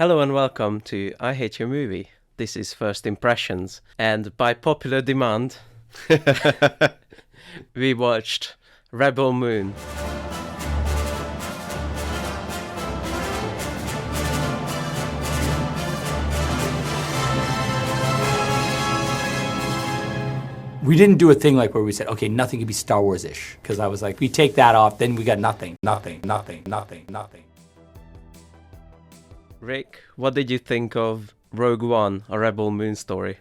Hello and welcome to I Hate Your Movie. This is First Impressions, and by popular demand, we watched Rebel Moon. We didn't do a thing like where we said, okay, nothing could be Star Wars-ish. Because I was like, we take that off, then we got nothing. Rick, what did you think of Rogue One, a Rebel Moon story?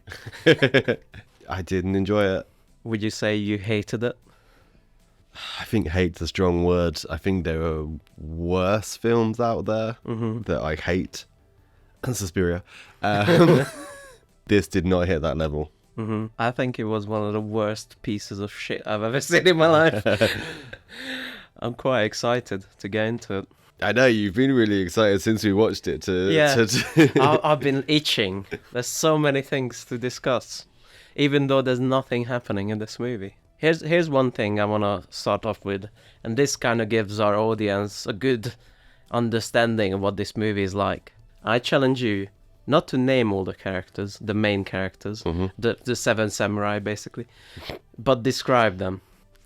I didn't enjoy it. Would you say you hated it? I think hate's a strong word. I think there are worse films out there that I hate. Suspiria. This did not hit that level. I think it was one of the worst pieces of shit I've ever seen in my life. I'm quite excited to get into it. I know, you've been really excited since we watched it. I've been itching. There's so many things to discuss, even though there's nothing happening in this movie. Here's one thing I want to start off with, and this kind of gives our audience a good understanding of what this movie is like. I challenge you not to name all the characters, the main characters, the seven samurai basically, but describe them.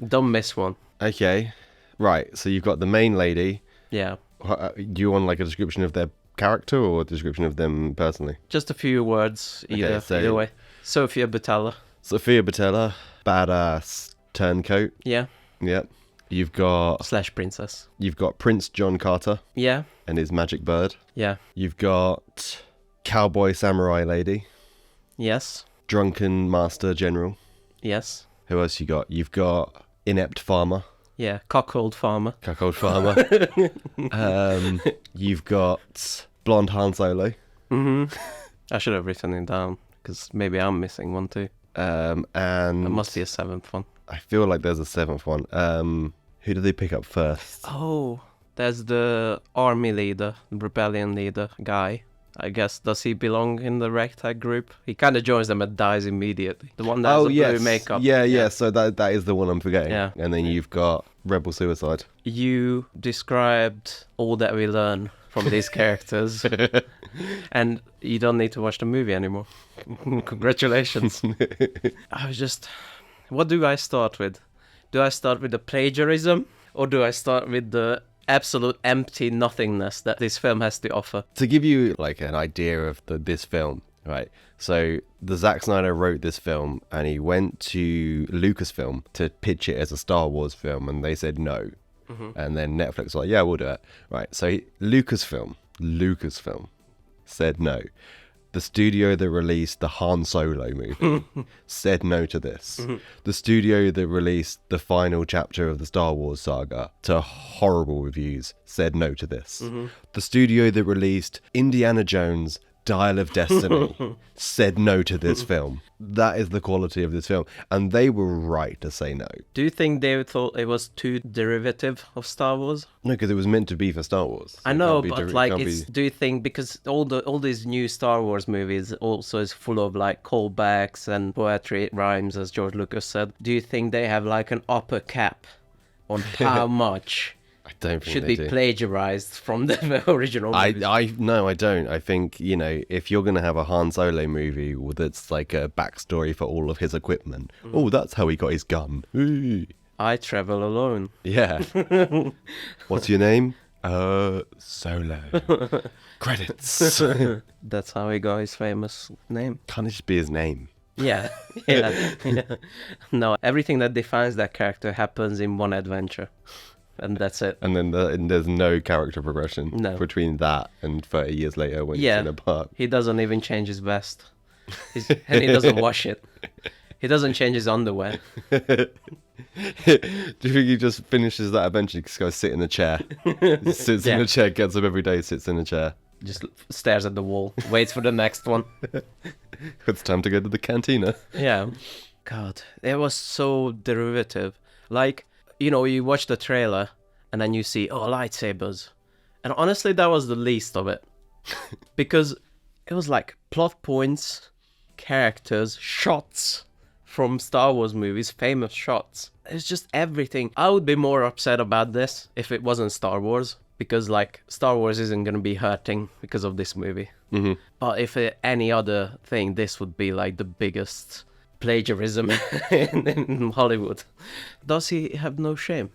Don't miss one. Okay, right. So you've got the main lady. Yeah. Do you want like a description of their character or a description of them personally? Just a few words, either way. Sophia Butella, badass turncoat. Yeah. Yep. You've got / princess. You've got Prince John Carter. Yeah. And his magic bird. Yeah. You've got cowboy samurai lady. Yes. Drunken master general. Yes. Who else you got? You've got inept farmer. Yeah, Cuckold farmer. You've got blonde Han Solo. I should have written it down, because maybe I'm missing one too. And there must be a seventh one. I feel like there's a seventh one. Who did they pick up first? Oh, there's the army leader, the rebellion leader guy. I guess, does he belong in the ragtag group? He kind of joins them and dies immediately. The one that has blue makeup. Yeah. So that is the one I'm forgetting. Yeah. And then you've got Rebel Suicide. You described all that we learn from these characters, and you don't need to watch the movie anymore. Congratulations. What do I start with? Do I start with the plagiarism, or do I start with the absolute empty nothingness that this film has to offer? To give you like an idea of this film, right? So the Zack Snyder wrote this film and he went to Lucasfilm to pitch it as a Star Wars film, and they said no. And then Netflix was like, yeah, we'll do it. Right. So Lucasfilm said no. The studio that released the Han Solo movie said no to this. The studio that released the final chapter of the Star Wars saga to horrible reviews said no to this. The studio that released Indiana Jones Dial of Destiny said no to this film. That is the quality of this film, and they were right to say no. Do you think they thought it was too derivative of Star Wars? No, because it was meant to be for Star Wars. I know, but do you think, because all these new Star Wars movies also is full of like callbacks and poetry rhymes, as George Lucas said, do you think they have like an upper cap on how much I don't think should they be do. Plagiarized from the original movies? No, I don't. I think, if you're going to have a Han Solo movie that's like a backstory for all of his equipment, oh, that's how he got his gun. Ooh. I travel alone. Yeah. What's your name? Solo. Credits. That's how he got his famous name. Can't it just be his name? Yeah. No, everything that defines that character happens in one adventure. And that's it. And then there's no character progression between that and 30 years later when he's in a park. He doesn't even change his vest. And he doesn't wash it. He doesn't change his underwear. Do you think he just finishes that adventure, just goes sit in a chair? He sits in a chair, gets up every day, sits in a chair. Just stares at the wall, waits for the next one. It's time to go to the cantina. Yeah. God, it was so derivative. Like, you watch the trailer and then you see, lightsabers. And honestly, that was the least of it. Because it was like plot points, characters, shots from Star Wars movies, famous shots. It's just everything. I would be more upset about this if it wasn't Star Wars. because like Star Wars isn't gonna be hurting because of this movie. Mm-hmm. But if any other thing, this would be like the biggest plagiarism in Hollywood. Does he have no shame?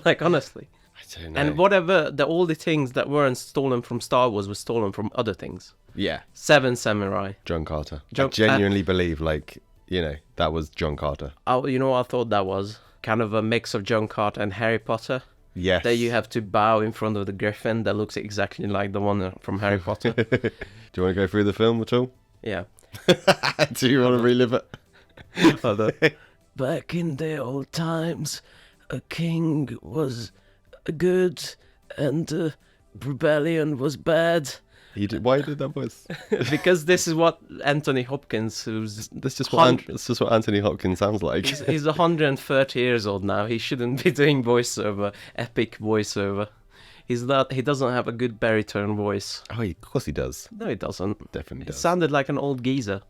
Like, honestly. I don't know. And whatever, all the things that weren't stolen from Star Wars were stolen from other things. Yeah, Seven Samurai. John Carter. John- I genuinely believe, like, you know, that was John Carter. You know what I thought that was? Kind of a mix of John Carter and Harry Potter. Yes. That you have to bow in front of the griffin that looks exactly like the one from Harry Potter. Do you want to go through the film at all? Yeah. Do you want to relive it? Back in the old times, a king was good and rebellion was bad. Why did that voice? Because this is what Anthony Hopkins, who's That's just what Anthony Hopkins sounds like. he's 130 years old now. He shouldn't be doing voiceover, epic voiceover. He's not. He doesn't have a good baritone voice. Oh, of course he does. No, he doesn't. Definitely It does. sounded like an old geezer.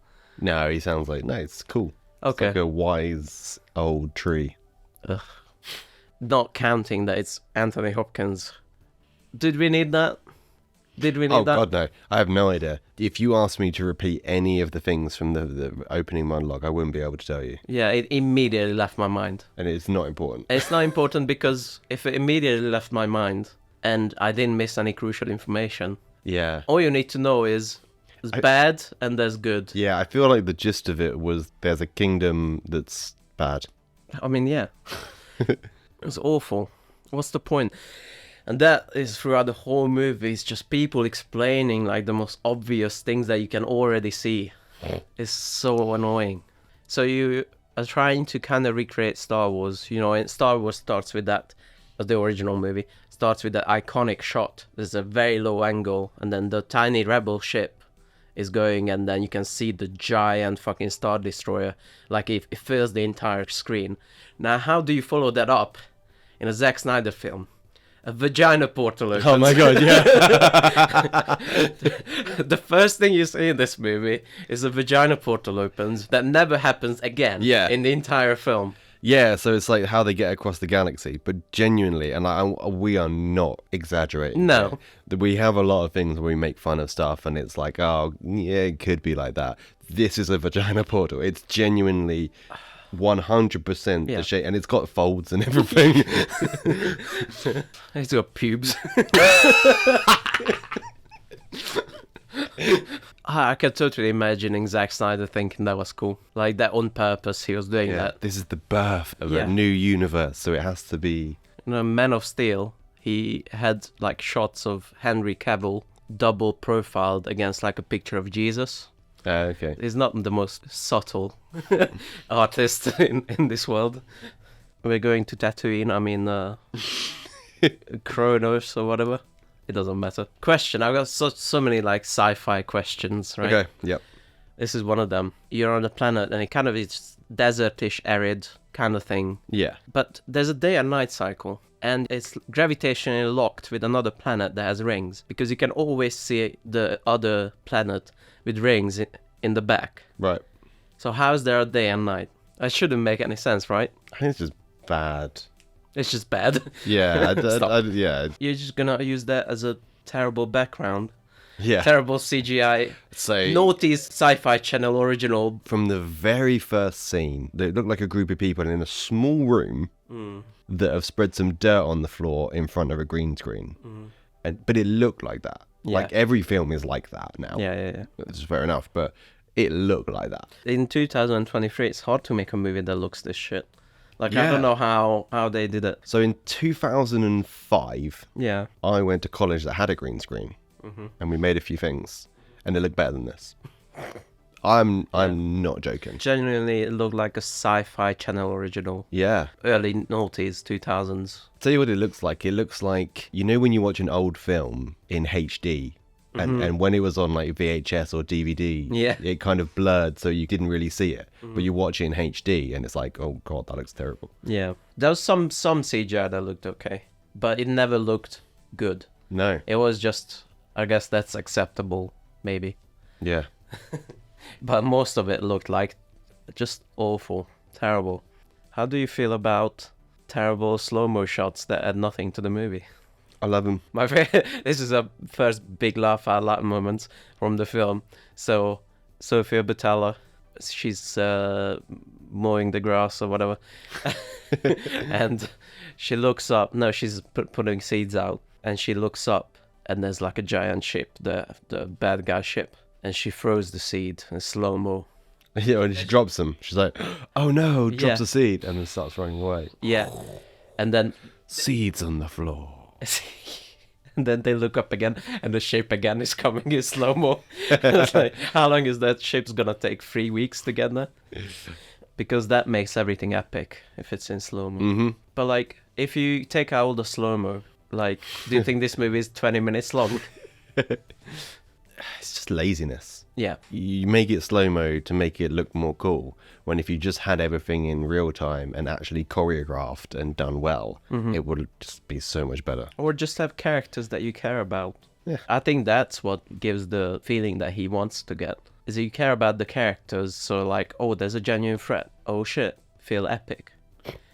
No, he sounds like, no, it's cool. Okay. It's like a wise old tree. Not counting that it's Anthony Hopkins. Did we need that? Did we need Oh, that? God, no. I have no idea. If you asked me to repeat any of the things from the opening monologue, I wouldn't be able to tell you. Yeah, it immediately left my mind. And it's not important. It's not important because if it immediately left my mind and I didn't miss any crucial information, Yeah. all you need to know is there's bad and there's good. Yeah, I feel like the gist of it was there's a kingdom that's bad. I mean, yeah. It's awful. What's the point? And that is throughout the whole movie. It's just people explaining like the most obvious things that you can already see. It's so annoying. So you are trying to kind of recreate Star Wars. You know, and Star Wars starts with that, the original movie, starts with that iconic shot. There's a very low angle, and then the tiny rebel ship is going, and then you can see the giant fucking Star Destroyer. Like it fills the entire screen. Now, how do you follow that up in a Zack Snyder film? A vagina portal opens. Oh my God, yeah. The first thing you see in this movie is a vagina portal opens that never happens again in the entire film. Yeah, so it's like how they get across the galaxy, but genuinely, and we are not exaggerating. No. Here. We have a lot of things where we make fun of stuff, and it's like, oh, yeah, it could be like that. This is a vagina portal. It's genuinely 100% the shape, and it's got folds and everything. It's got pubes. I can totally imagining Zack Snyder thinking that was cool. Like that on purpose, he was doing that. This is the birth of a new universe, so it has to be... You know, Man of Steel, he had like shots of Henry Cavill double profiled against like a picture of Jesus. Okay. He's not the most subtle artist in this world. We're going to Tatooine, I mean, Kronos or whatever. It doesn't matter. Question, I've got so many like sci-fi questions, right? Okay, yep. This is one of them. You're on a planet and it kind of is desertish, arid kind of thing. Yeah. But there's a day and night cycle. And it's gravitationally locked with another planet that has rings. Because you can always see the other planet with rings in the back. Right. So how is there a day and night? That shouldn't make any sense, right? I think it's just bad. It's just bad. Yeah, yeah. You're just gonna use that as a terrible background. Yeah. Terrible CGI. So Naughty Sci-Fi Channel original. from the very first scene, they look like a group of people in a small room that have spread some dirt on the floor in front of a green screen. But it looked like that. Yeah. Like every film is like that now. Yeah. It's fair enough, but it looked like that. In 2023, it's hard to make a movie that looks this shit. Like, I Yeah. don't know how they did it. So in 2005, Yeah. I went to college that had a green screen, and we made a few things, and it looked better than this. I'm not joking. Genuinely, it looked like a Sci-Fi Channel original. Yeah. Early noughties, 2000s. Tell you what it looks like. It looks like, you know when you watch an old film in HD, and when it was on like VHS or DVD, it kind of blurred so you didn't really see it. But you watch it in HD and it's like, oh God, that looks terrible. Yeah. There was some CGI that looked okay. But it never looked good. No. It was just, I guess that's acceptable, maybe. Yeah. But most of it looked like just awful, terrible. How do you feel about terrible slow-mo shots that add nothing to the movie? I love him. My this is a first big laugh out loud moment from the film. So Sophia Botella, she's mowing the grass or whatever, and she looks up. No, she's putting seeds out, and she looks up, and there's like a giant ship, the bad guy ship, and she throws the seed in slow mo. Yeah, and she drops them. She's like, "Oh no!" Drops Yeah. a seed and then starts running away. Yeah, and then Seeds on the floor. and then they look up again, and the ship again is coming in slow mo. It's like, how long is that ship's gonna take? 3 weeks to get there? Because that makes everything epic if it's in slow mo. Mm-hmm. But like, if you take out all the slow mo, like, do you think this movie is 20 minutes long? It's just laziness. Yeah, You make it slow-mo to make it look more cool, when if you just had everything in real time and actually choreographed and done well, it would just be so much better. or just have characters that you care about. Yeah. I think that's what gives the feeling that he wants to get. Is you care about the characters, so like, oh, there's a genuine threat. Oh shit, feel epic.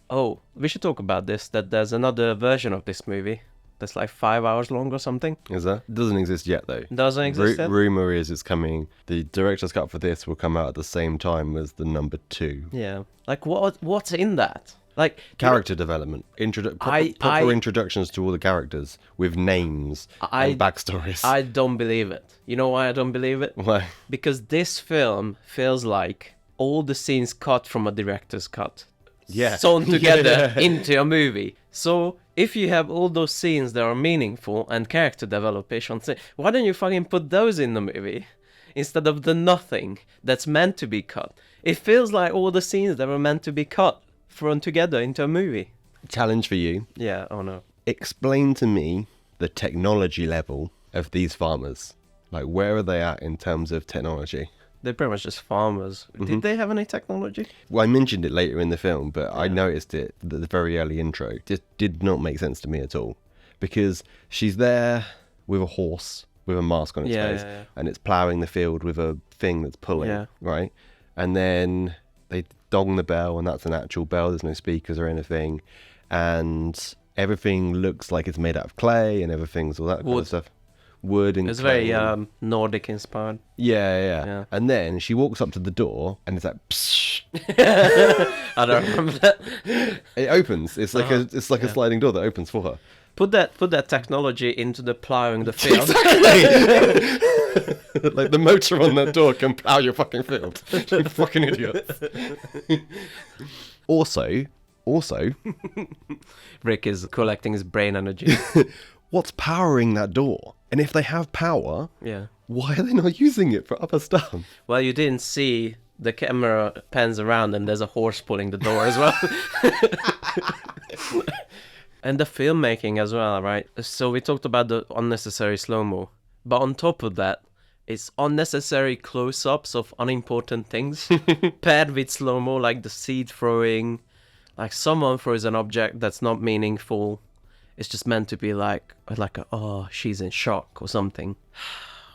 Oh, we should talk about this, that there's another version of this movie that's like 5 hours long or something. Is that? It doesn't exist yet, though. Doesn't exist yet? Rumor is it's coming. The director's cut for this will come out at the same time as the number 2. Yeah. Like, what's in that? Like, Character development. Proper introductions to all the characters with names and backstories. I don't believe it. You know why I don't believe it? Why? Because this film feels like all the scenes cut from a director's cut. Yeah. Sewn together Yeah. into a movie. So if you have all those scenes that are meaningful and character development, why don't you fucking put those in the movie instead of the nothing that's meant to be cut? It feels like all the scenes that were meant to be cut thrown together into a movie. Challenge for you. Yeah, oh no. Explain to me the technology level of these farmers. Like, where are they at in terms of technology? They're pretty much just farmers. Did they have any technology? Well, I mentioned it later in the film, but I noticed it at the very early intro. Just did not make sense to me at all. Because she's there with a horse with a mask on its face, and it's ploughing the field with a thing that's pulling, right? And then they dong the bell, and that's an actual bell. There's no speakers or anything. And everything looks like it's made out of clay, and everything's all that kind of stuff. Wood and It's clay. very Nordic inspired. Yeah. And then she walks up to the door, and it's like, psh. I don't remember that. It opens. It's like a sliding door that opens for her. Put that technology into the plowing the field. Like the motor on that door can plow your fucking field. You fucking idiot. Also, Rick is collecting his brain energy. what's powering that door? And if they have power, Yeah. why are they not using it for other stuff? Well, you didn't see the camera pans around and there's a horse pulling the door as well. And the filmmaking as well, right? So we talked about the unnecessary slow-mo. But on top of that, it's unnecessary close-ups of unimportant things paired with slow-mo, like the seed throwing, like someone throws an object that's not meaningful. It's just meant to be like oh, she's in shock or something.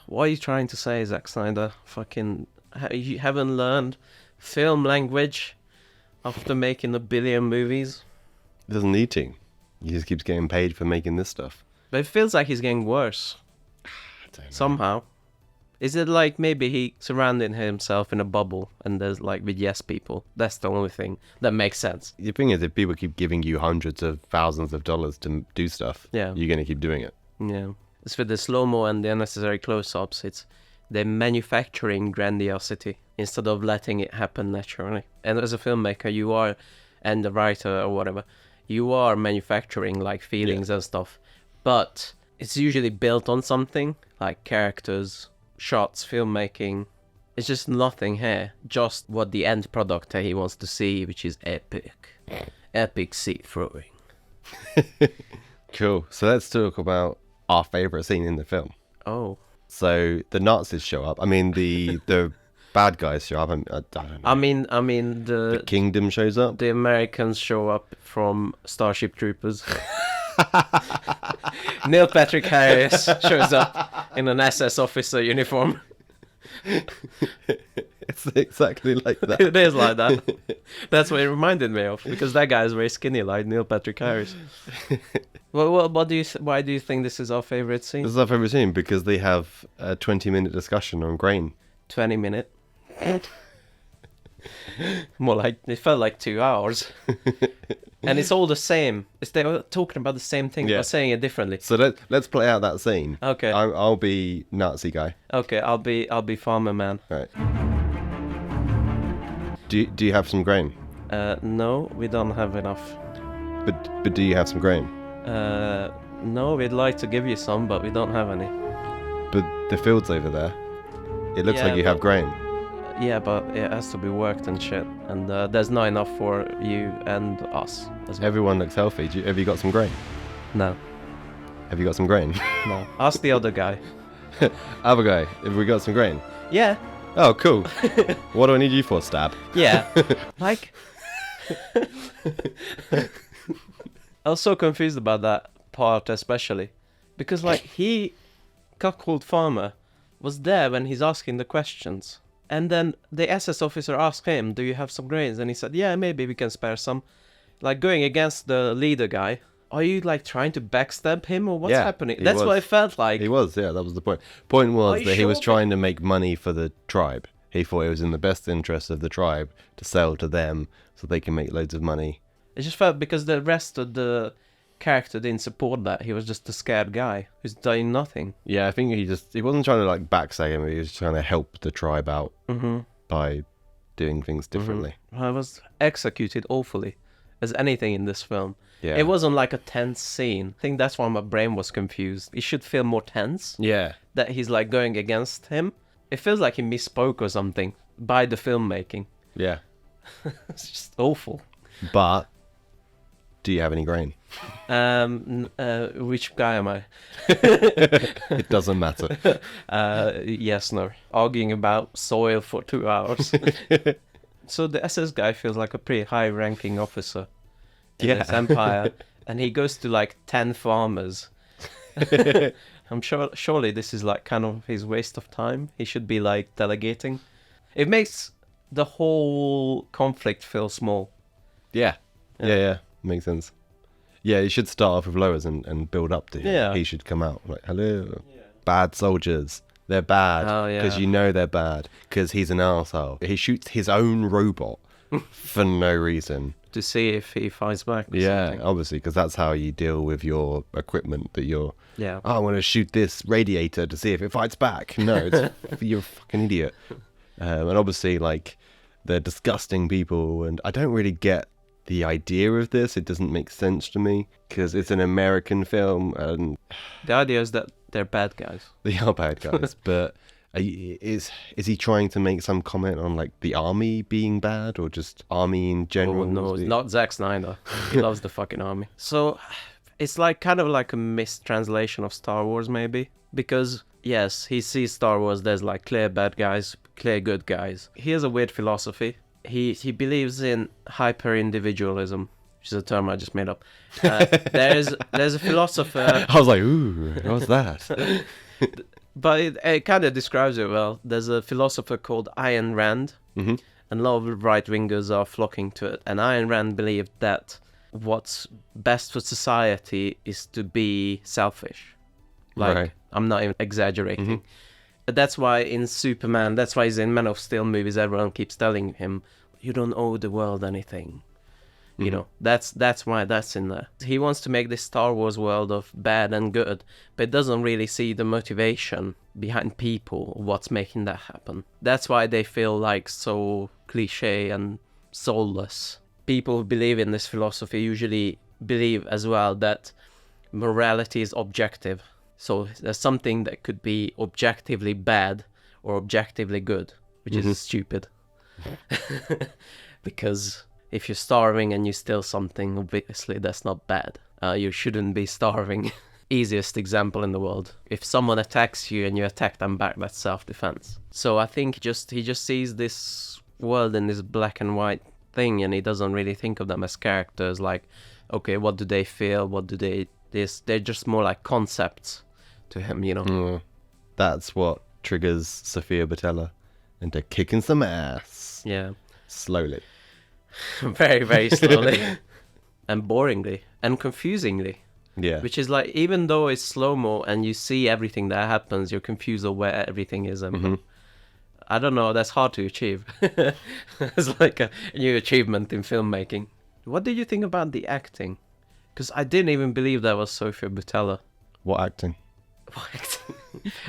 What are you trying to say, Zack Snyder? Fucking, you haven't learned film language after making 1 billion movies? It doesn't need to. He just keeps getting paid for making this stuff. But it feels like he's getting worse. I don't know. Somehow. Is it like maybe he surrounded himself in a bubble and there's like with yes people? That's the only thing that makes sense. The thing is, if people keep giving you hundreds of thousands of dollars to do stuff, Yeah. you're going to keep doing it. Yeah. It's with the slow-mo and the unnecessary close-ups. They're manufacturing grandiosity instead of letting it happen naturally. And as a filmmaker, you are, and a writer or whatever, you are manufacturing like feelings and stuff. But it's usually built on something like characters, shots, filmmaking. It's just nothing here. Just what the end product that he wants to see, which is epic. Epic seed throwing. Cool. So let's talk about our favourite scene in the film. Oh. So the Nazis show up. I mean, the bad guys show up. I don't know. I mean The kingdom shows up. the Americans show up from Starship Troopers. Neil Patrick Harris shows up in an SS officer uniform. It's exactly like that. It is like that. That's what it reminded me of, because that guy is very skinny, like Neil Patrick Harris. Well, why do you think this is our favorite scene? This is our favorite scene because they have a 20-minute discussion on grain. 20-minute. More like, it felt like 2 hours. And it's all the same. They were talking about the same thing, but saying it differently. So let's play out that scene. Okay. I'll be Nazi guy. Okay, I'll be farmer man. Right. Do you have some grain? No, we don't have enough. But do you have some grain? No, we'd like to give you some, but we don't have any. But the field's over there. It looks Yeah, like you have grain. Yeah, but it has to be worked and shit. And there's not enough for you and us as well. Everyone looks healthy. Have you got some grain? No, Have you got some grain? no. Ask the other guy. Other guy, have we got some grain? Yeah, Oh, cool. What do I need you for, Stab? yeah. Like... I was so confused about that part especially. Because, like, Cuckold Farmer, was there when he's asking the questions. And then the SS officer asked him, do you have some grains? And he said, yeah, maybe we can spare some. Like, going against the leader guy. Are you, like, trying to backstab him, or what's happening? That's what it felt like. He was, yeah, that was the point. Point was that he was sure? trying to make money for the tribe. He thought it was in the best interest of the tribe to sell to them so they can make loads of money. It just felt, because the rest of the character didn't support that. He was just a scared guy who's doing nothing. Yeah, I think he wasn't trying to, like, backstab him, he was trying to help the tribe out by doing things differently. I was executed awfully as anything in this film. Yeah. It wasn't like a tense scene. I think that's why my brain was confused. It should feel more tense. Yeah. That he's like going against him. It feels like he misspoke or something by the filmmaking. Yeah. It's just awful. But do you have any grain? Which guy am I? It doesn't matter. Yes, no. Arguing about soil for 2 hours. So the SS guy feels like a pretty high-ranking officer in this empire, and he goes to like 10 farmers. I'm sure, surely this is like kind of his waste of time. He should be like delegating. It makes the whole conflict feel small. Yeah. Yeah. Makes sense. Yeah, you should start off with lowers and build up to him. Yeah. He should come out like, hello, bad soldiers. They're bad because you know they're bad because he's an arsehole. He shoots his own robot for no reason. To see if he fights back. Yeah, obviously, because that's how you deal with your equipment that you're... Yeah. Oh, I want to shoot this radiator to see if it fights back. No, you're a fucking idiot. And obviously, like, they're disgusting people, and I don't really get the idea of this. It doesn't make sense to me because it's an American film, and The idea is that they're bad guys. they are bad guys. But is he trying to make some comment on like the army being bad or just army in general? Oh, no, it's not Zack Snyder. He loves the fucking army. So it's like kind of like a mistranslation of Star Wars, maybe, because yes, he sees Star Wars. There's like clear bad guys, clear good guys. He has a weird philosophy. He believes in hyper-individualism, which is a term I just made up. There's a philosopher... I was like, ooh, what's that? But it kind of describes it well. There's a philosopher called Ayn Rand, and a lot of right-wingers are flocking to it. And Ayn Rand believed that what's best for society is to be selfish. Like, Right. I'm not even exaggerating. That's why in Superman, that's why he's in Man of Steel movies, everyone keeps telling him, you don't owe the world anything. You know, that's why that's in there. He wants to make this Star Wars world of bad and good, but doesn't really see the motivation behind people, what's making that happen. That's why they feel like so cliche and soulless. People who believe in this philosophy usually believe as well that morality is objective. So there's something that could be objectively bad or objectively good, which is stupid. Because if you're starving and you steal something, obviously that's not bad. You shouldn't be starving. Easiest example in the world. If someone attacks you and you attack them back, that's self-defense. So I think he just sees this world in this black and white thing, and he doesn't really think of them as characters. Like, okay, what do they feel? What do they... They're just more like concepts to him, you know. That's what triggers Sophia Botella. into kicking some ass. Yeah. Slowly. Very, very slowly. And boringly. And confusingly. Yeah. Which is like, even though it's slow-mo and you see everything that happens, you're confused of where everything is. And I don't know, that's hard to achieve. It's like a new achievement in filmmaking. What did you think about the acting? Because I didn't even believe that was Sofia Boutella. What acting? What?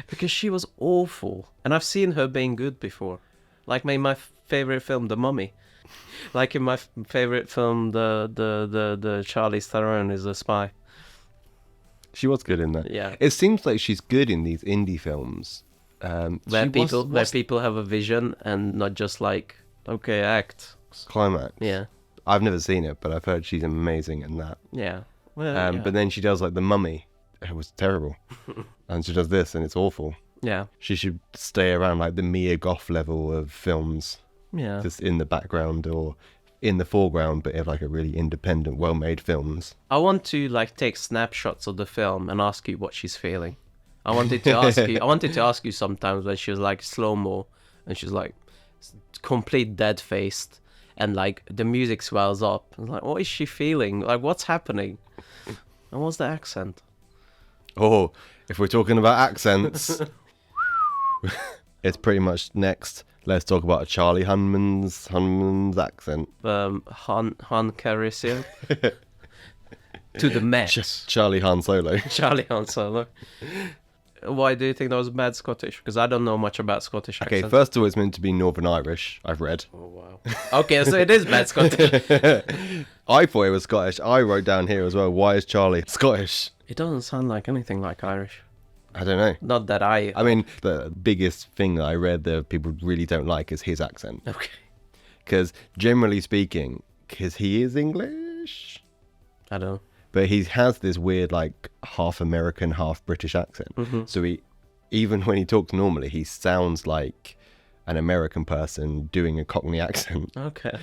Because she was awful. And I've seen her being good before. Like in my favorite film, The Mummy. Like in my favorite film, the Charlie Theron is a spy. She was good in that. Yeah. It seems like she's good in these indie films. Where people have a vision and not just like, okay, act. Climax. Yeah. I've never seen it, but I've heard she's amazing in that. Yeah. Well, yeah. But then she does like The Mummy. It was terrible. And she does this and it's awful. Yeah. She should stay around like the Mia Goth level of films. Yeah. Just in the background or in the foreground, but have like a really independent, well-made films. I want to like take snapshots of the film and ask you what she's feeling. I wanted to ask you sometimes when she was like slow-mo and she's like complete dead-faced and like the music swells up. I was like, what is she feeling? Like, what's happening? And what's the accent? Oh, if we're talking about accents, it's pretty much next. Let's talk about Charlie Hunnam's accent. Han Carisian. To the max. Charlie Han Solo. Charlie Han Solo. Why do you think that was bad Scottish? Because I don't know much about Scottish accents. Okay, first of all, it's meant to be Northern Irish, I've read. Oh, wow. Okay, so it is bad Scottish. I thought it was Scottish. I wrote down here as well, why is Charlie Scottish? It doesn't sound like anything like Irish. I don't know. Not that I mean, the biggest thing that I read that people really don't like is his accent. Okay. Because generally speaking, because he is English, I don't know. but he has this weird like half American, half British accent. Mm-hmm. So even when he talks normally, he sounds like an American person doing a Cockney accent. Okay.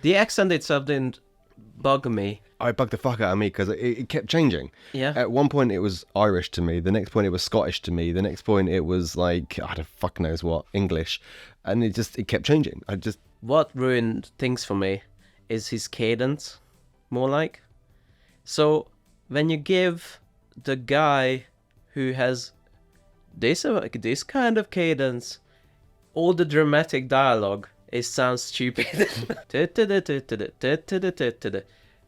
The accent itself didn't bug me. It bugged the fuck out of me because it kept changing. Yeah. At one point it was Irish to me. The next point it was Scottish to me. The next point it was like, I don't fuck knows what, English. And it kept changing. What ruined things for me is his cadence, more like. So when you give the guy who has this kind of cadence all the dramatic dialogue, it sounds stupid.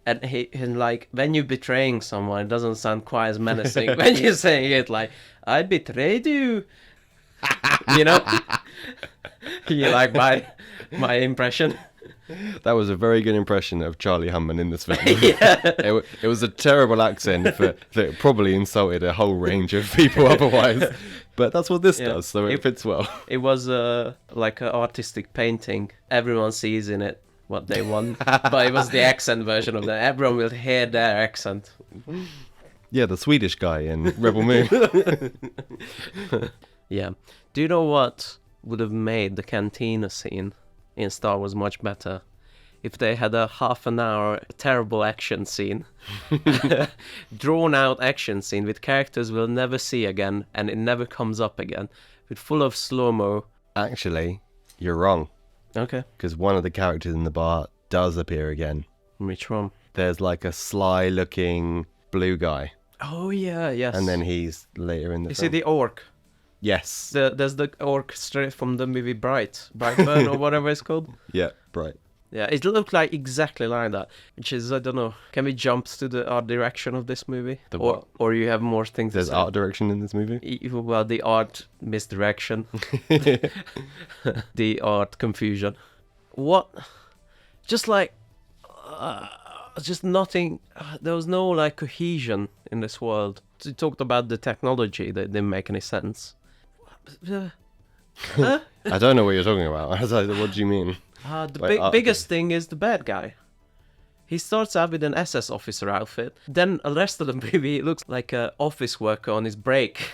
And like when you're betraying someone, it doesn't sound quite as menacing. When you're saying it like, I betrayed you. You know? You like my impression? That was a very good impression of Charlie Hunnam in this film. Yeah. It was a terrible accent that probably insulted a whole range of people otherwise. But that's what this does, so it fits well. It was like an artistic painting. Everyone sees in it what they want. But it was the accent version of that. Everyone will hear their accent. Yeah, the Swedish guy in Rebel Moon. Yeah. Do you know what would have made the cantina scene in Star Wars much better? If they had a half an hour terrible action scene. Drawn out action scene with characters we'll never see again and it never comes up again. With full of slow-mo. Actually, you're wrong. Okay. Because one of the characters in the bar does appear again. Which one? There's like a sly looking blue guy. Oh yeah, yes. And then he's later in the You film. see the orc? Yes. There's the orc straight from the movie Brightburn or whatever it's called. Yeah, right. Yeah, it looked like exactly like that. Which is, I don't know. Can we jump to the art direction of this movie? Or you have more things There's to say? art direction in this movie? Well, the art misdirection. The art confusion. What? Just like... just nothing... there was no, like, cohesion in this world. You talked about the technology that didn't make any sense. Huh? I don't know what you're talking about. I was like, what do you mean? The biggest thing is the bad guy. He starts out with an SS officer outfit. Then the rest of the movie looks like an office worker on his break,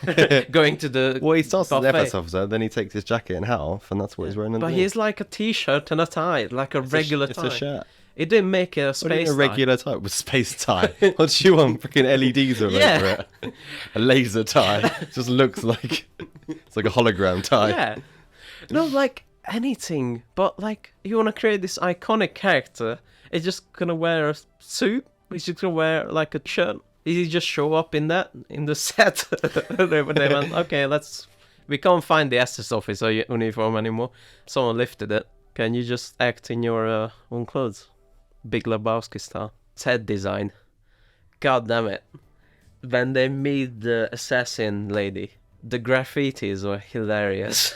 going to the Well, he starts as an buffet. FS officer, then he takes his jacket in half, and that's what he's wearing. But he's like a t-shirt and a tie, like a regular tie. It's a shirt. It didn't make a space What do you mean a tie. regular tie with space tie? What do you want? Freaking LEDs all Yeah. over it. A laser tie. Just looks like it's like a hologram tie. Yeah. No, like anything, but like you want to create this iconic character. It's just gonna wear a suit. He's just gonna wear like a shirt. He just show up in the set. They went, okay, we can't find the SS officer uniform anymore. Someone lifted it. Can you just act in your own clothes? Big Lebowski style. Set design. God damn it. When they meet the assassin lady, the graffitis were hilarious.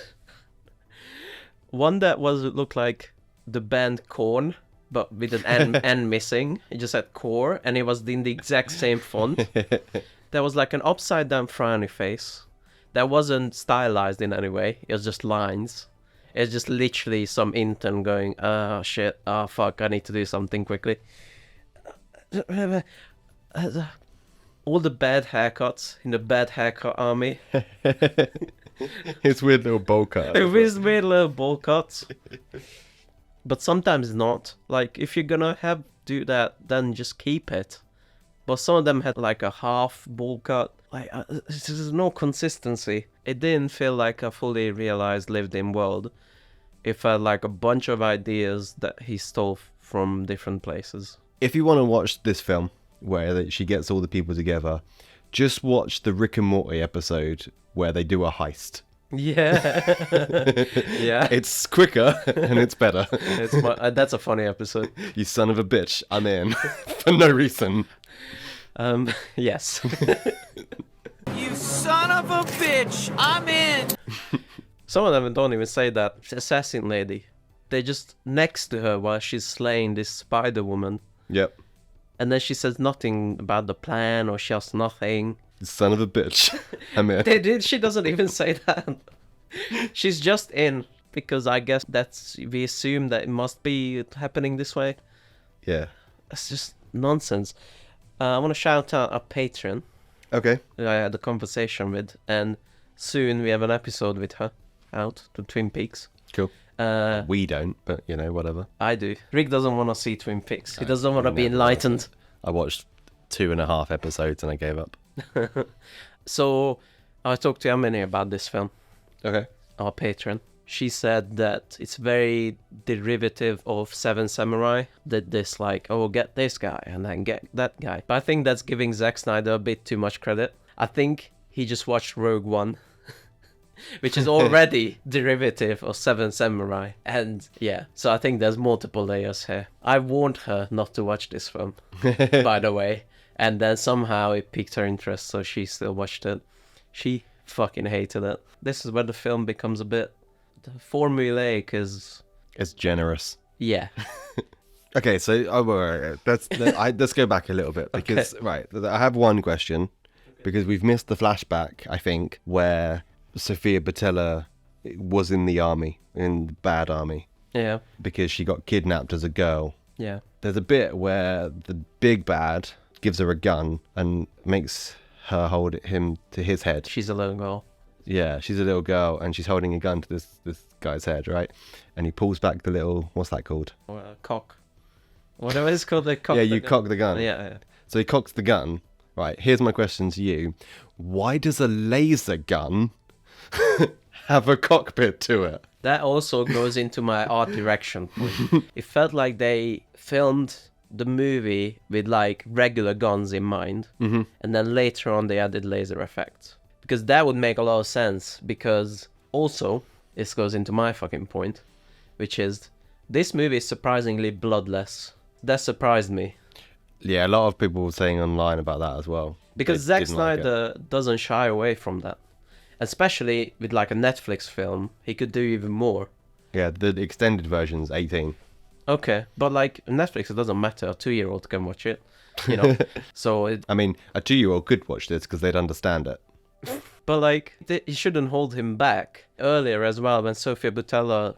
One that looked like the band Korn, but with an N missing. It just had core, and it was in the exact same font. There was like an upside down frowny face. That wasn't stylized in any way. It was just lines. It's just literally some intern going, oh shit, oh fuck, I need to do something quickly. All the bad haircuts in the bad haircut army. His weird little bowl cut. His weird little bowl cuts. But sometimes not. Like, if you're gonna do that, then just keep it. But some of them had like a half bowl cut. Like, there's no consistency. It didn't feel like a fully realized lived-in world. It felt like a bunch of ideas that he stole from different places. If you want to watch this film, where she gets all the people together, just watch the Rick and Morty episode where they do a heist. Yeah. Yeah. It's quicker and it's better. That's a funny episode. You son of a bitch, I'm in. For no reason. Yes. You son of a bitch, I'm in. Some of them don't even say that. Assassin lady. They're just next to her while she's slaying this spider woman. Yep. And then she says nothing about the plan, or she has nothing. Son of a bitch, I'm in. She doesn't even say that. She's just in, because I guess we assume that it must be happening this way. Yeah. It's just nonsense. I want to shout out our patron. Okay. I had a conversation with, and soon we have an episode with her out to Twin Peaks. Cool. We don't, but whatever. I do. Rick doesn't want to see Twin Peaks. He doesn't want to be enlightened. I watched 2.5 episodes and I gave up. So I talked to Yamini about this film. Okay. Our patron. She said that it's very derivative of Seven Samurai. That this like, oh, get this guy and then get that guy. But I think that's giving Zack Snyder a bit too much credit. I think he just watched Rogue One, which is already derivative of Seven Samurai. And yeah, so I think there's multiple layers here. I warned her not to watch this film, by the way. And then somehow it piqued her interest, so she still watched it. She fucking hated it. This is where the film becomes a bit formulaic. It's generous. Yeah. Okay, so let's go back a little bit because right, I have one question because we've missed the flashback, I think, where Sophia Botella was in the army, in the bad army. Yeah. Because she got kidnapped as a girl. Yeah. There's a bit where the big bad gives her a gun and makes her hold him to his head. She's a little girl. Yeah, she's a little girl and she's holding a gun to this guy's head, right? And he pulls back the little, what's that called? Cock. Whatever it's called, they cock. Yeah, you cock the gun. Yeah. So he cocks the gun. Right, here's my question to you. Why does a laser gun have a cockpit to it? That also goes into my art direction point. It felt like they filmed the movie with like regular guns in mind, and then later on they added laser effects, because that would make a lot of sense. Because also this goes into my fucking point, which is this movie is surprisingly bloodless. That surprised me. Yeah, a lot of people were saying online about that as well. Because Zack Snyder doesn't shy away from that. Especially with like a Netflix film, he could do even more. Yeah, the extended version's 18. Okay, but like Netflix, it doesn't matter. A 2-year-old can watch it, So I mean, a 2-year-old could watch this because they'd understand it. But like, he shouldn't hold him back. Earlier as well, when Sophia Botella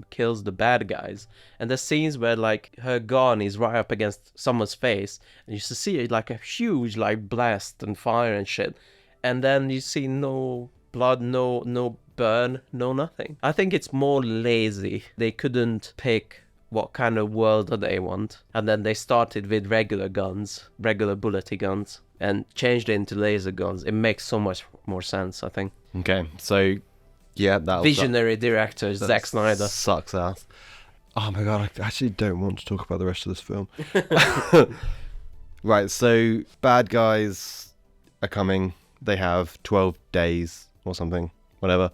kills the bad guys, and the scenes where like her gun is right up against someone's face, and you see it like a huge like blast and fire and shit, and then you see no blood, no burn, no nothing. I think it's more lazy. They couldn't pick what kind of world they want, and then they started with regular guns, regular bullety guns, and changed it into laser guns. It makes so much more sense, I think. Okay, so Yeah, that Visionary director Zack Snyder. sucks ass. Oh my god, I actually don't want to talk about the rest of this film. Right, so bad guys are coming. They have 12 days or something, whatever.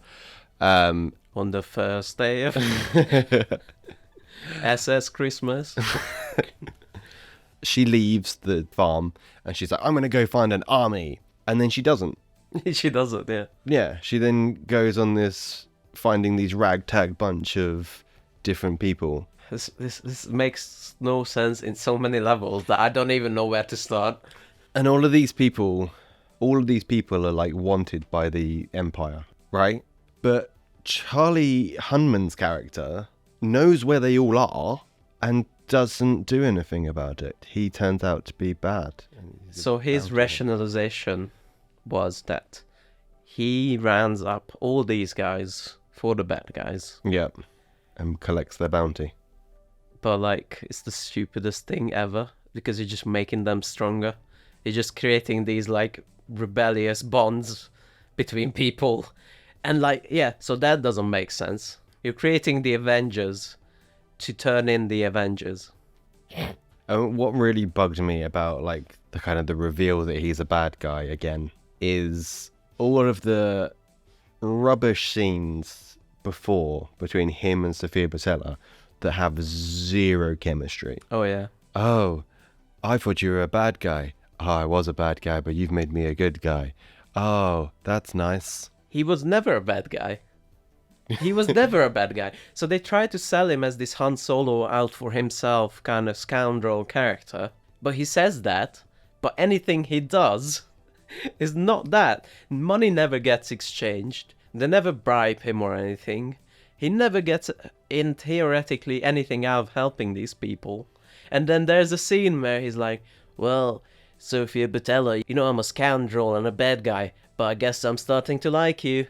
On the first day of SS Christmas. She leaves the farm and she's like, I'm going to go find an army. And then she doesn't. She doesn't, yeah. Yeah, she then goes on this, finding these ragtag bunch of different people. This makes no sense in so many levels that I don't even know where to start. And all of these people are like wanted by the Empire, right? But Charlie Hunman's character knows where they all are and doesn't do anything about it. He turns out to be bad. So his rationalization was that he rounds up all these guys for the bad guys. Yep. And collects their bounty. But like, it's the stupidest thing ever because you're just making them stronger. You're just creating these like rebellious bonds between people. And like, yeah, so that doesn't make sense. You're creating the Avengers to turn in the Avengers. And what really bugged me about like the kind of the reveal that he's a bad guy again is all of the rubbish scenes before between him and Sophia Botella that have zero chemistry. Oh yeah. Oh, I thought you were a bad guy. Oh, I was a bad guy, but you've made me a good guy. Oh, that's nice. He was never a bad guy. He was never a bad guy. So they tried to sell him as this Han Solo out for himself kind of scoundrel character. But he says that, but anything he does is not that. Money never gets exchanged. They never bribe him or anything. He never gets in theoretically anything out of helping these people. And then there's a scene where he's like, well, Sophia Botella, you know I'm a scoundrel and a bad guy, but I guess I'm starting to like you.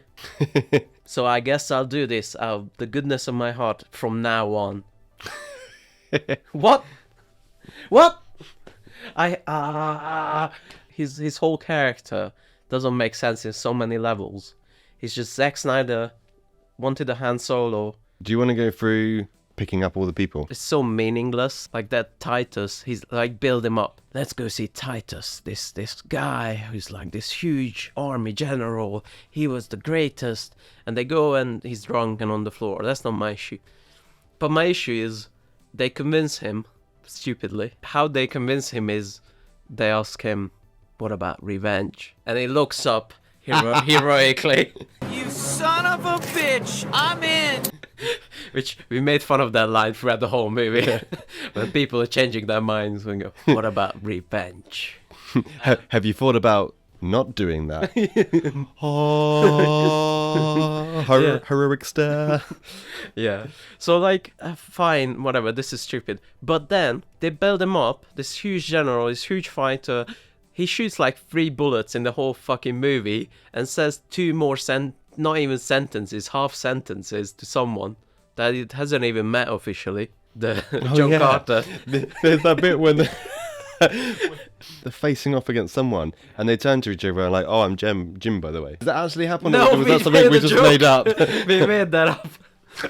So I guess I'll do this out of the goodness of my heart from now on. What? What? His whole character doesn't make sense in so many levels. He's just Zack Snyder wanted a Han Solo. Do you want to go through picking up all the people? It's so meaningless. Like that Titus, he's like, build him up. Let's go see Titus, this guy who's like this huge army general. He was the greatest. And they go and he's drunk and on the floor. That's not my issue. But my issue is they convince him, stupidly. How they convince him is they ask him, what about revenge? And he looks up heroically. You son of a bitch! I'm in! Which we made fun of that line throughout the whole movie. When people are changing their minds and go, what about revenge? Have you thought about not doing that? Oh, heroic stare. Yeah. So like, fine, whatever, this is stupid. But then they build him up, this huge general, this huge fighter. He shoots like 3 bullets in the whole fucking movie and says 2 more not even sentences, half sentences to someone that it hasn't even met officially. Joe Carter. There's that bit when they're facing off against someone and they turn to each other and like, oh, I'm Jim, by the way. Does that actually happen? No, or was that something we just made up? We made that up.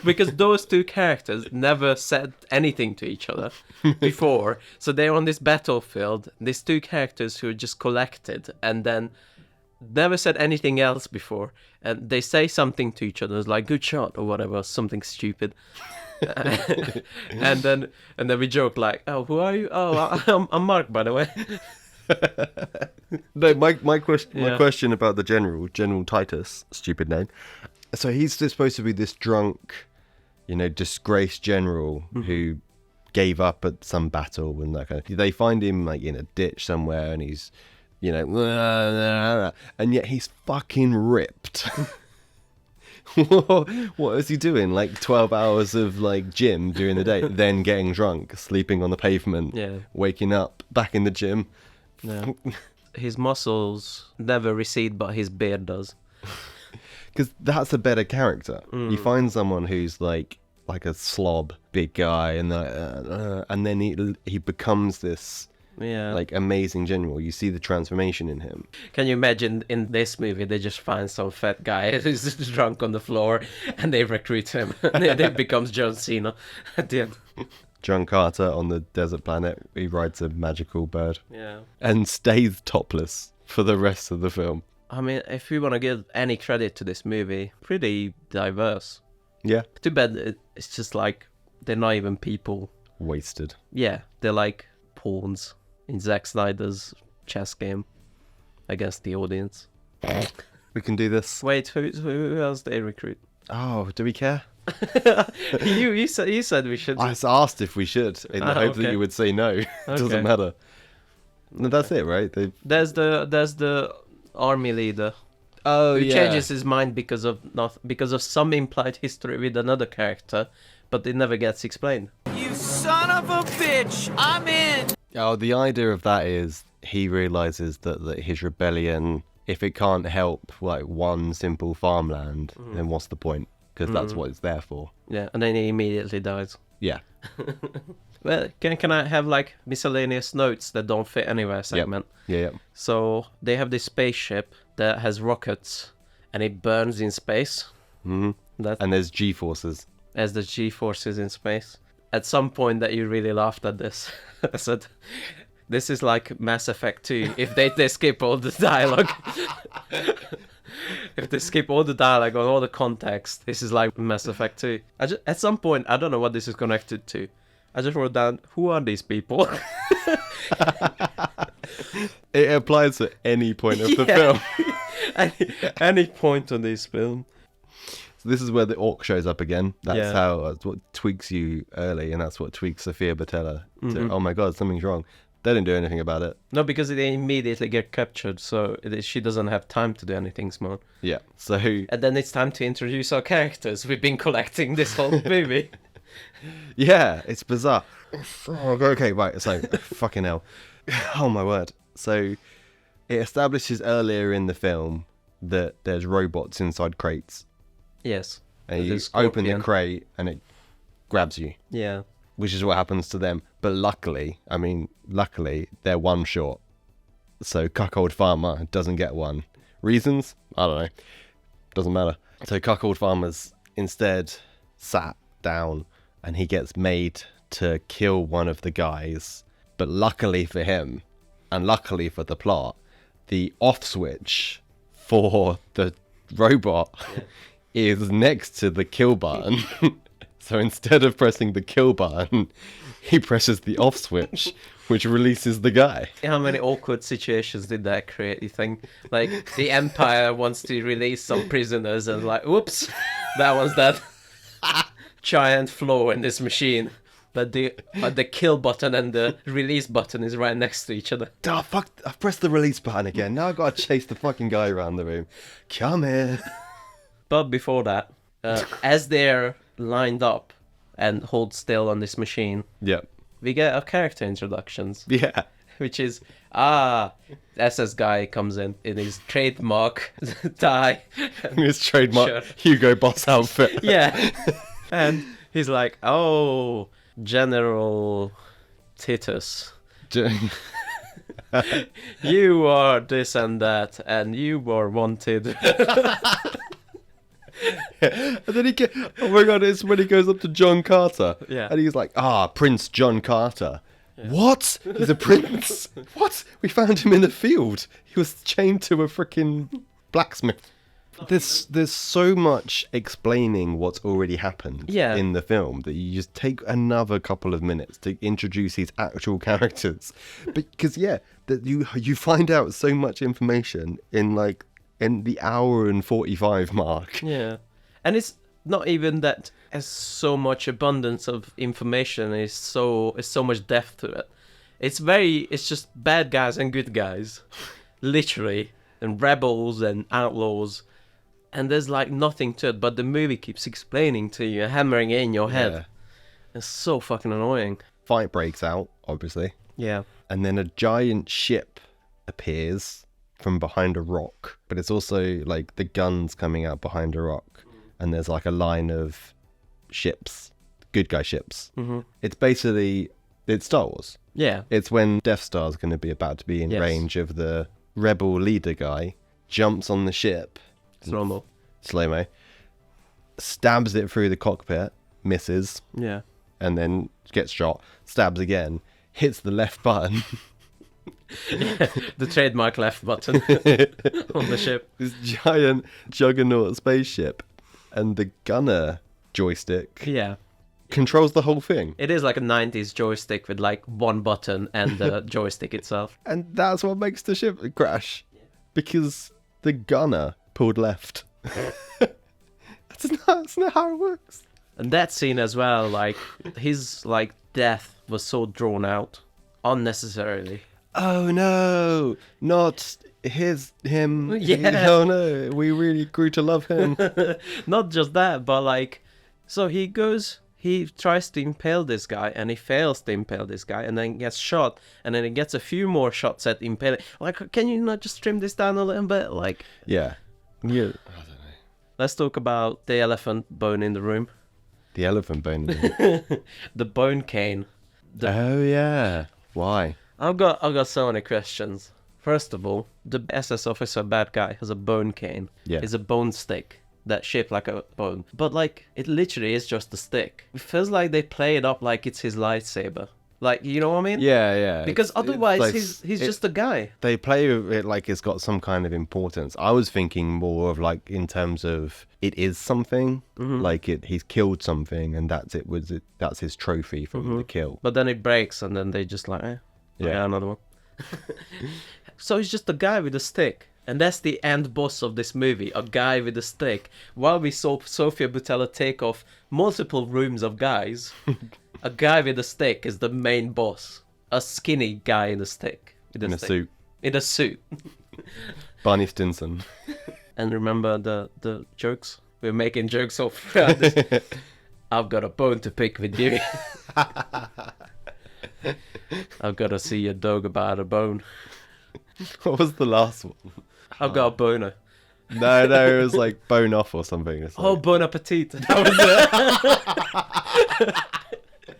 Because those 2 characters never said anything to each other before. So they're on this battlefield, these 2 characters who are just collected and then never said anything else before. And they say something to each other, like good shot or whatever, something stupid. and then we joke like, oh, who are you? Oh, I'm Mark, by the way. No, my question about the General Titus, stupid name. So he's supposed to be this drunk, disgraced general who gave up at some battle and that kind of. They find him like in a ditch somewhere, and he's, and yet he's fucking ripped. What is he doing? Like 12 hours of like gym during the day, then getting drunk, sleeping on the pavement, waking up back in the gym. Yeah. His muscles never recede, but his beard does. Because that's a better character. You find someone who's like a slob, big guy, and then he becomes this Yeah. like amazing general. You see the transformation in him. Can you imagine in this movie they just find some fat guy who's drunk on the floor and they recruit him and he becomes John Cena at the end. John Carter on the desert planet, he rides a magical bird Yeah. and stays topless for the rest of the film. I mean, if we want to give any credit to this movie, pretty diverse. Yeah. Too bad it's just like they're not even people. Wasted. Yeah, they're like pawns in Zack Snyder's chess game against the audience. We can do this. Wait, who else they recruit? Oh, do we care? you said we should. I asked if we should, in the hope that okay. you would say no. It Okay. doesn't matter. No, that's it, right? There's the army leader Oh, who changes his mind because of some implied history with another character, but it never gets explained. You son of a bitch! I'm in! Oh, the idea of that is he realizes that his rebellion, if it can't help like one simple farmland, then what's the point? Because that's what it's there for. Yeah, and then he immediately dies. Yeah. Well, can I have like miscellaneous notes that don't fit anywhere segment? Yeah. So they have this spaceship that has rockets, and it burns in space. hmm That And there's G-forces. as the G-forces in space. At some point that you really laughed at this, I said, "This is like Mass Effect 2 if they skip all the dialogue." If they skip all the dialogue and all the context, this is like Mass Effect 2. At some point, I don't know what this is connected to. I just wrote down, who are these people? It applies at any point of the Yeah. film. any point on this film. So this is where the orc shows up again. That's Yeah. that's what tweaks you early, and that's what tweaks Sophia Botella. To, oh my god, something's wrong. They didn't do anything about it. No, because they immediately get captured, so she doesn't have time to do anything smart. Yeah. So And then it's time to introduce our characters we've been collecting this whole movie. yeah, it's bizarre. Oh, okay, right. So fucking hell. Oh my word. So it establishes earlier in the film that there's robots inside crates, Yes. and With you the open the scorpion. crate and it grabs you, Yeah. which is what happens to them. But luckily, they're one short. So Cuckold Farmer doesn't get one. Reasons? I don't know. Doesn't matter. So Cuckold Farmer's instead sat down and he gets made to kill one of the guys. But luckily for him, and luckily for the plot, the off switch for the robot is next to the kill button. So instead of pressing the kill button, he presses the off switch, which releases the guy. How many awkward situations did that create, you think? Like, the Empire wants to release some prisoners and like, whoops, that was that giant flaw in this machine. But the kill button and the release button is right next to each other. Oh, fuck, I've pressed the release button again. Now I've got to chase the fucking guy around the room. Come here. But before that, as they're lined up and hold still on this machine, Yep. we get our character introductions, Yeah. which is, SS guy comes in his trademark tie. His trademark Sure. Hugo Boss outfit. Yeah. And he's like, oh, General Titus, you are this and that, and you are wanted. And then oh my god, it's when he goes up to John Carter. Yeah. And he's like, Prince John Carter. Yeah. What? He's a prince? What? We found him in the field. He was chained to a freaking blacksmith. There's so much explaining what's already happened in the film that you just take another couple of minutes to introduce his actual characters. Because that you find out so much information in the hour and 45 mark. Yeah. And it's not even that there's so much abundance of information, it's so much depth to it. It's just bad guys and good guys. Literally. And rebels and outlaws. And there's like nothing to it, but the movie keeps explaining to you, hammering it in your head. Yeah. It's so fucking annoying. Fight breaks out, obviously. Yeah. And then a giant ship appears from behind a rock. But it's also like the guns coming out behind a rock. And there's like a line of ships, good guy ships. Mm-hmm. It's basically It's Star Wars. Yeah. It's when Death Star's going to be about to be in Yes. range of the rebel leader guy, jumps on the ship, Slow-mo. slow-mo, stabs it through the cockpit, misses, Yeah. and then gets shot, stabs again, hits the left button. The trademark left button on the ship. This giant juggernaut spaceship, and the gunner joystick Yeah. controls the whole thing. It is like a 90s joystick with like one button and the joystick itself. And that's what makes the ship crash. Because the gunner pulled left. That's not how it works. And that scene as well, like his like death was so drawn out unnecessarily. Oh no, not him. Yeah. Oh no, we really grew to love him. Not just that, but like, so he tries to impale this guy and he fails to impale this guy and then gets shot and then he gets a few more shots at impaling. Like, can you not just trim this down a little bit? Like, Yeah. Yeah. let's talk about the elephant bone in the room. The elephant bone. The bone cane. Oh yeah. Why? I've got so many questions. First of all, the SS officer bad guy has a bone cane. Yeah. It's a bone stick that's shaped like a bone. But like, it literally is just a stick. It feels like they play it up like it's his lightsaber. Like, you know what I mean? Yeah, yeah. Because It's otherwise like- he's it- just a guy. They play with it like it's got some kind of importance. I was thinking more of like in terms of it is something, like he's killed something, and that's that's his trophy from the kill. But then it breaks and then they just like, Yeah. another one. So he's just a guy with a stick. And that's the end boss of this movie, a guy with a stick. While we saw Sofia Boutella take off multiple rooms of guys, a guy with a stick is the main boss. A skinny guy in a stick. With In a stick. suit. In a suit. Barney Stinson. And remember the jokes? We're making jokes all throughout this. I've got a bone to pick with you. I've got to see your dog about a bone. What was the last one? I've got a boner. No, it was like bone off or something. It's Oh, like- bon appetit. That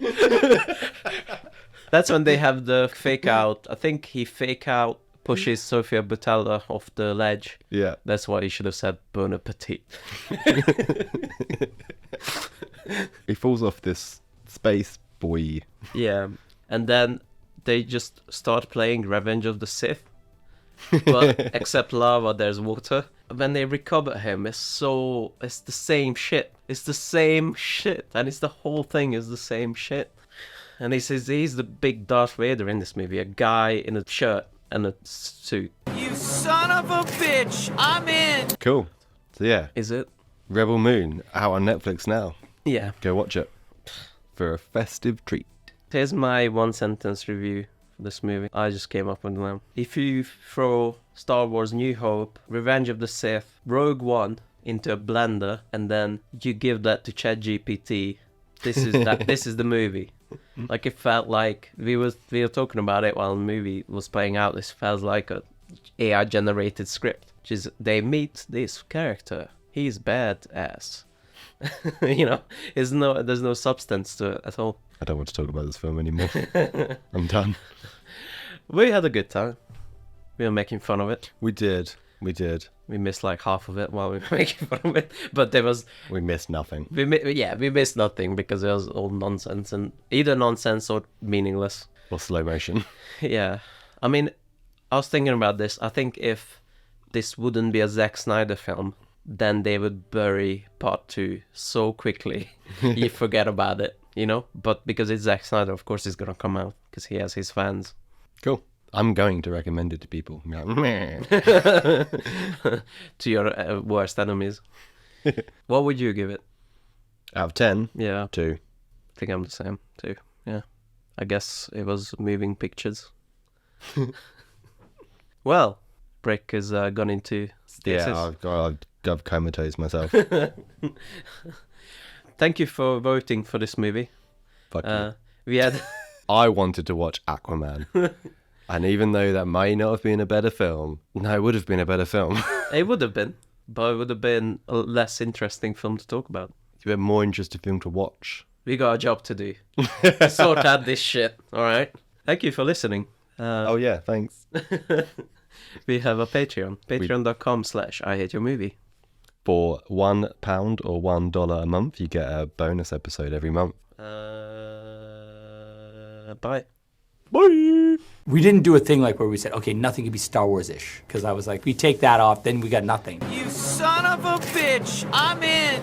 was it. That's when they have the fake out. I think he fake out pushes Sofia Boutella off the ledge. yeah. That's why he should have said bon appetit. He falls off this space boy. Yeah. And then they just start playing Revenge of the Sith. But except lava, there's water. When they recover him, it's the same shit. It's the same shit. And it's the whole thing is the same shit. And he says he's the big Darth Vader in this movie. A guy in a shirt and a suit. You son of a bitch! I'm in! Cool. So yeah, Is it? Rebel Moon out on Netflix now. Yeah. Go watch it for a festive treat. Here's my one sentence review for this movie. I just came up with them. If you throw Star Wars New Hope, Revenge of the Sith, Rogue One into a blender and then you give that to ChatGPT, this is the movie. Like, it felt like we were talking about it while the movie was playing out. This felt like a AI generated script, which is they meet this character. He's badass. You know, there's no substance to it at all. I don't want to talk about this film anymore. I'm done. We had a good time. We were making fun of it. We did. We missed like half of it while we were making fun of it. But there was We missed nothing. we missed nothing because it was all nonsense and either nonsense or meaningless. Or slow motion. Yeah, I mean, I was thinking about this. I think if this wouldn't be a Zack Snyder film, then they would bury part 2 so quickly you forget about it, you know. But because it's Zack Snyder, of course it's gonna come out because he has his fans. Cool. I'm going to recommend it to people. Meh. To your worst enemies. What would you give it? Out of 10, Yeah, 2. I think I'm the same too. Yeah, I guess it was moving pictures. Well, Brick has gone into stasis. Yeah, I've comatose myself. Thank you for voting for this movie. Fuck you. We had I wanted to watch Aquaman. And even though that may not have been a better film, no, it would have been a better film. it would have been, but it would have been a less interesting film to talk about. It's a bit more interesting film to watch. We got a job to do. Sort out this shit, alright? Thank you for listening. Oh yeah, thanks. We have a Patreon. Patreon.com/IHateYourMovie. For £1 or $1 a month, you get a bonus episode every month. Bye. Bye. We didn't do a thing like where we said, okay, nothing could be Star Wars-ish. Because I was like, we take that off, then we got nothing. You son of a bitch! I'm in!